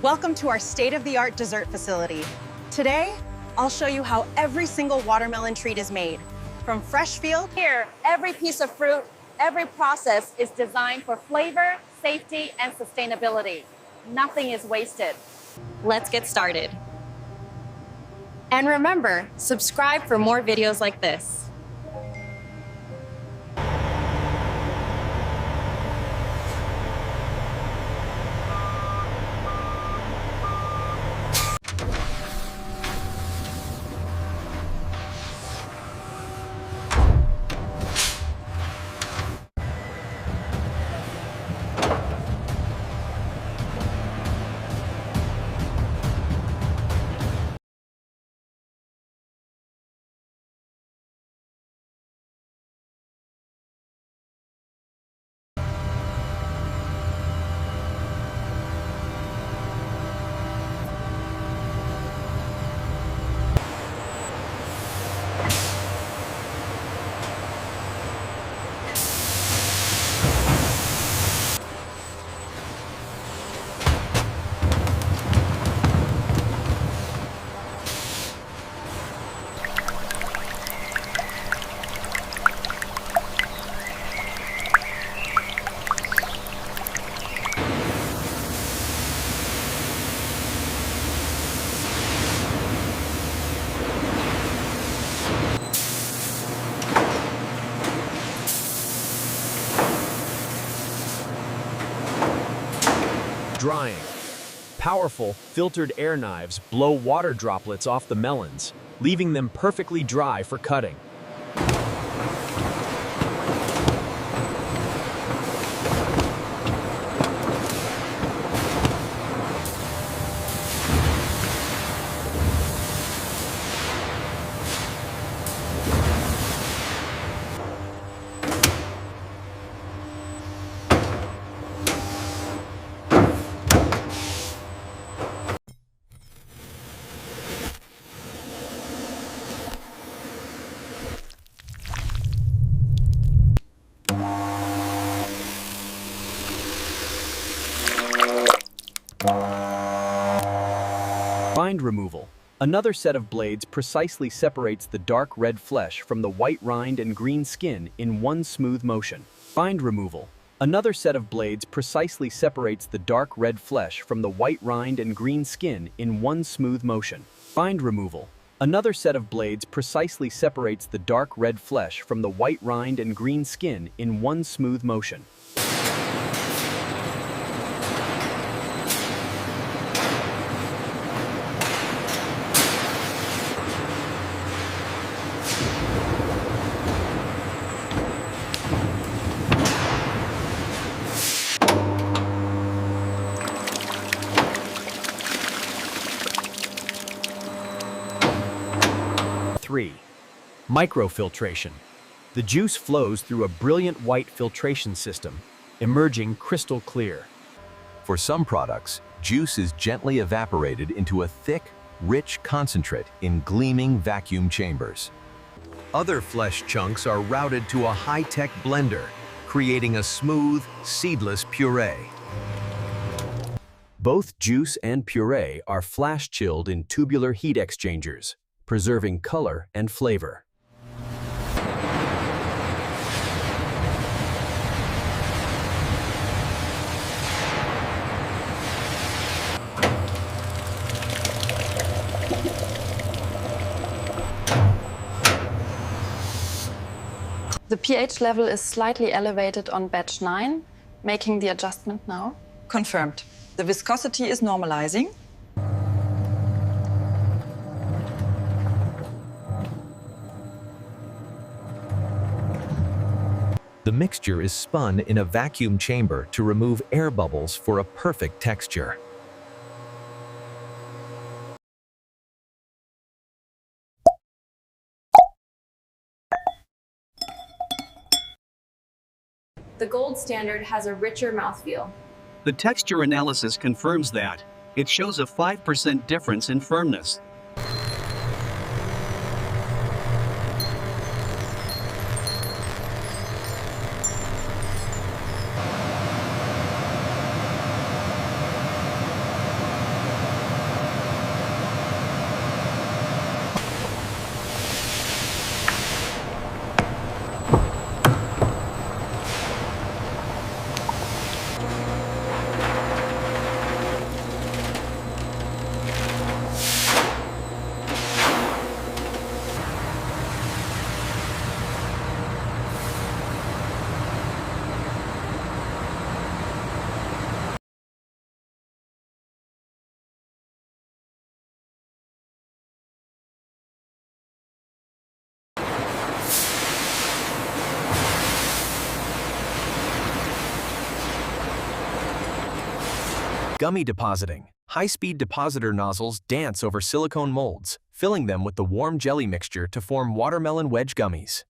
Welcome to our state-of-the-art dessert facility. Today, I'll show you how every single watermelon treat is made. From fresh field, Here, every piece of fruit, every process is designed for flavor, safety, and sustainability. Nothing is wasted. Let's get started. And remember, subscribe for more videos like this. Drying. Powerful, filtered air knives blow water droplets off the melons, leaving them perfectly dry for cutting. Rind removal. Another set of blades precisely separates the dark red flesh from the white rind and green skin in one smooth motion. Rind removal. Another set of blades precisely separates the dark red flesh from the white rind and green skin in one smooth motion. Rind removal. Another set of blades precisely separates the dark red flesh from the white rind and green skin in one smooth motion. Microfiltration. The juice flows through a brilliant white filtration system, emerging crystal clear. For some products, juice is gently evaporated into a thick, rich concentrate in gleaming vacuum chambers. Other flesh chunks are routed to a high-tech blender, creating a smooth, seedless puree. Both juice and puree are flash-chilled in tubular heat exchangers, preserving color and flavor. The pH level is slightly elevated on batch 9, making the adjustment now. Confirmed. The viscosity is normalizing. The mixture is spun in a vacuum chamber to remove air bubbles for a perfect texture. The gold standard has a richer mouthfeel. The texture analysis confirms that. It shows a 5% difference in firmness. Gummy depositing. High-speed depositor nozzles dance over silicone molds, filling them with the warm jelly mixture to form watermelon wedge gummies.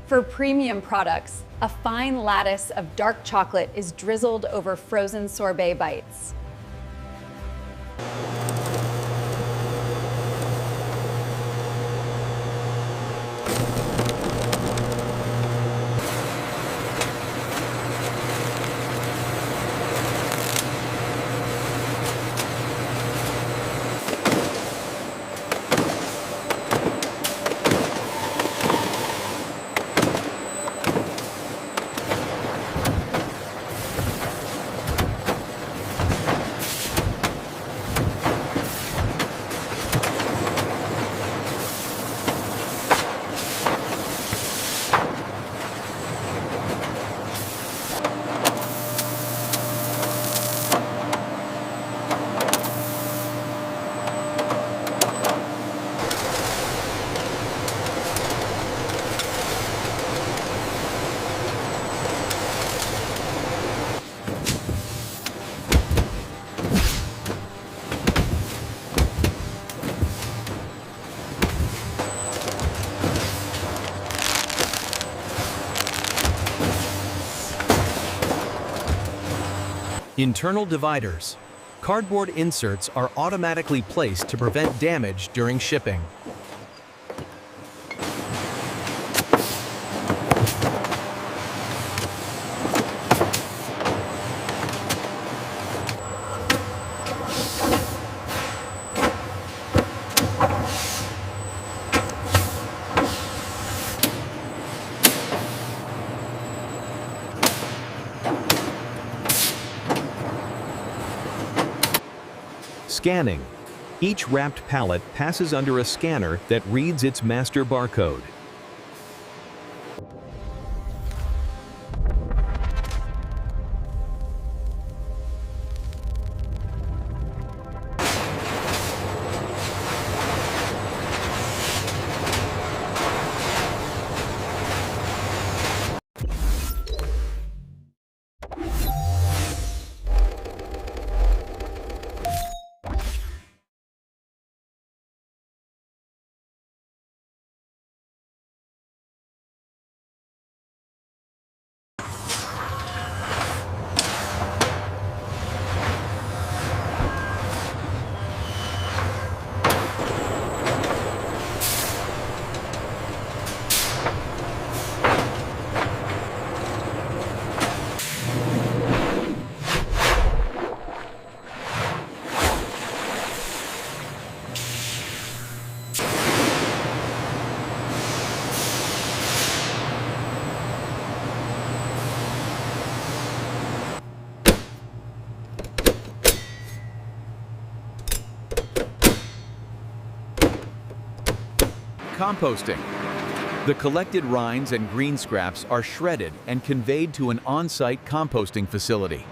For premium products, a fine lattice of dark chocolate is drizzled over frozen sorbet bites. Internal dividers. Cardboard inserts are automatically placed to prevent damage during shipping. Scanning. Each wrapped pallet passes under a scanner that reads its master barcode. Composting. The collected rinds and green scraps are shredded and conveyed to an on-site composting facility.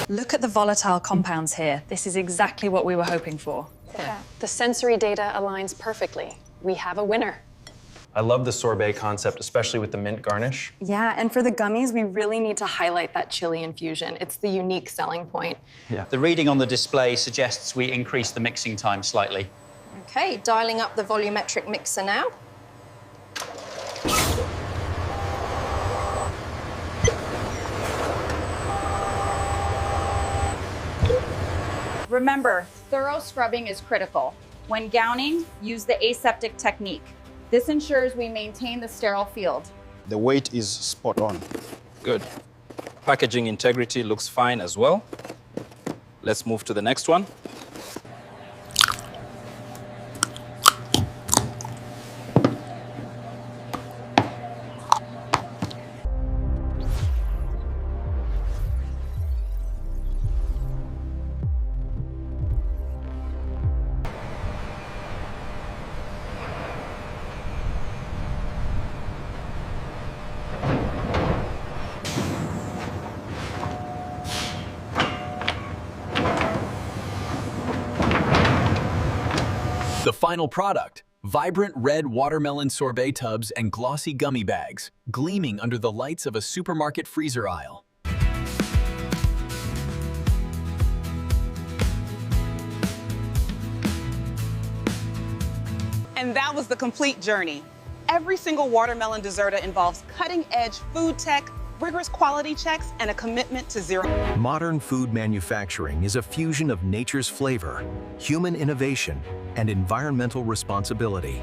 Look at the volatile compounds here. This is exactly what we were hoping for. Yeah. The sensory data aligns perfectly. We have a winner. I love the sorbet concept, especially with the mint garnish. Yeah, and for the gummies, we really need to highlight that chili infusion. It's the unique selling point. Yeah. The reading on the display suggests we increase the mixing time slightly. Okay, dialing up the volumetric mixer now. Remember, thorough scrubbing is critical. When gowning, use the aseptic technique. This ensures we maintain the sterile field. The weight is spot on. Good. Packaging integrity looks fine as well. Let's move to the next one. The final product, vibrant red watermelon sorbet tubs and glossy gummy bags, gleaming under the lights of a supermarket freezer aisle. And that was the complete journey. Every single watermelon desserta involves cutting-edge food tech, rigorous quality checks, and a commitment to zero. Modern food manufacturing is a fusion of nature's flavor, human innovation, and environmental responsibility.